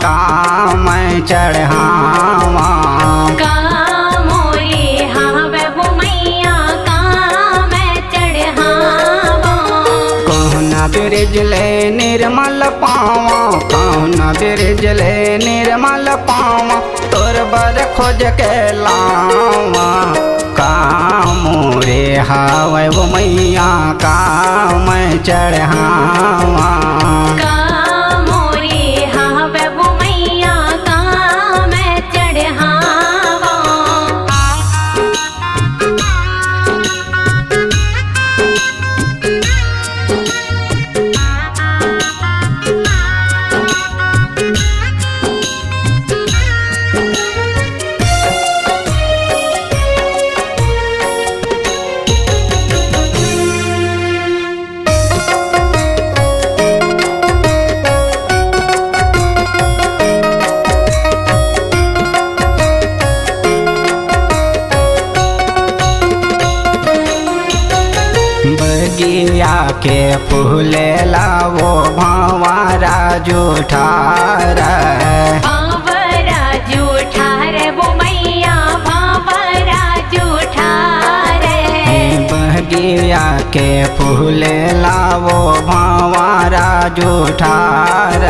काम चढ़ावा। मोरे हावे वो मैया काम चढ़ावा। कौना ब्रिज ले निर्मल पावा, कौना ब्रिज ले निर्मल पावा, तोर बर खोज के लावा। मोरे हावे वो मैया काम चढ़ावा। मोरे हावे वो मैया काम चढ़ावा। बगिया के फूले लावो भंवरा जूठार। भंवरा जूठार वो मैया भंवरा जूठार। बगिया के फूले लावो भंवरा जूठार।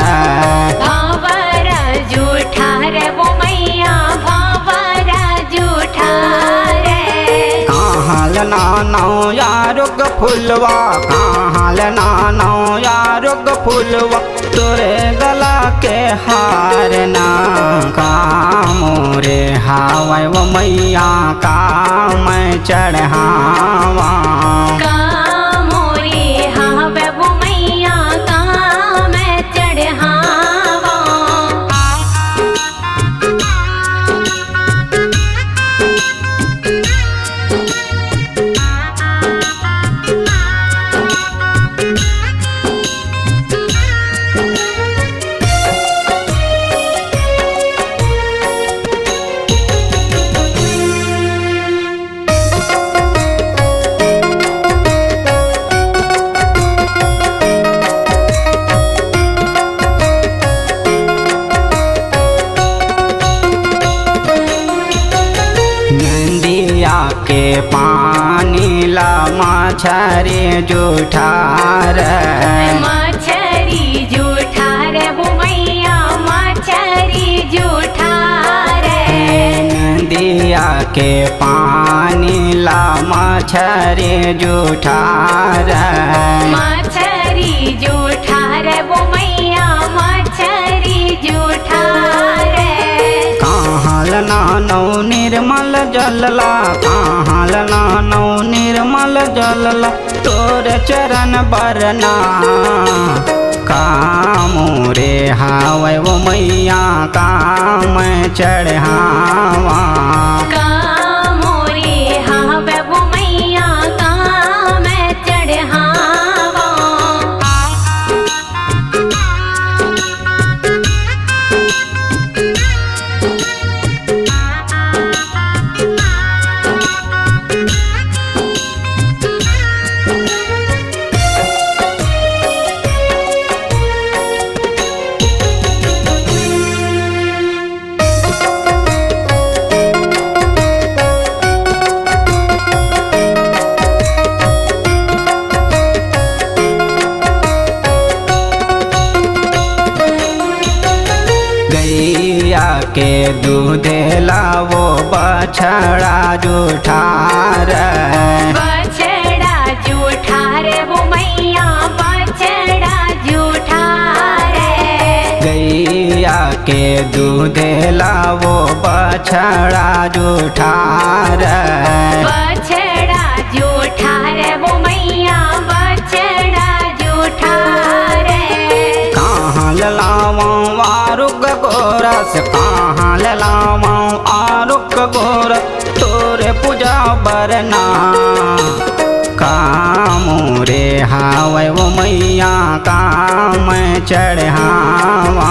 भंवरा जूठार वो मैया भंवरा जूठार। कहाँ नानो यारुक फुलवा, कहाँ नानो यारुक फुलवा, तोरे गला के हार ना। मोरे हावे वो मैया काम चढ़ावा। मोरे हावे वो मैया काम चढ़ावा। नदिया के पानी ला मछरी जूठार। मछरी जूठार वो मैया मछरी जूठार। नदिया के पानी ला मछरी जूठार। मछरी जूठार वो मैया मछरी जूठार। कहाँ नानो निर्मल जलला, कहाँ नानो निर्मल जलला, तोर चरण बरना। मोरे हावे वो मैया काम चढ़ावा। मोरे हावे वो मैया काम चढ़ावा। गैया के दूध लावो बछड़ा जूठार। बछड़ा जूठार वो मैया बछड़ा जूठार। गैया के दूध लावो बछड़ा जूठार। बछड़ा जूठार वो मैया बछड़ा जूठार। कहाँ लावो आरुक गोरस, कहाँ लावो आरुक गोरस, तोरे पूजा बरना। मोरे हावे वो मैया काम चढ़ावा।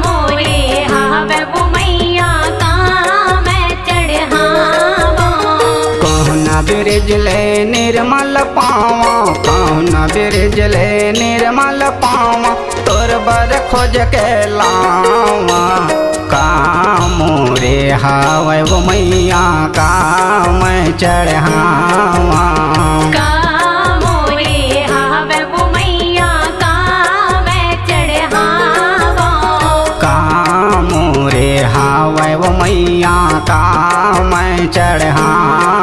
मोरे हावे वो मैया काम चढ़ावा। कौना ब्रिज ले निर्मल पावा, जमुना बिरजले निर्मल पावा तोर बर खोज के लावा कामोरे हावै वो मैया काम चढ़ावा कामोरे हावै वो मैया काम चढ़ावा कामोरे हावै वो मैया काम चढ़ावा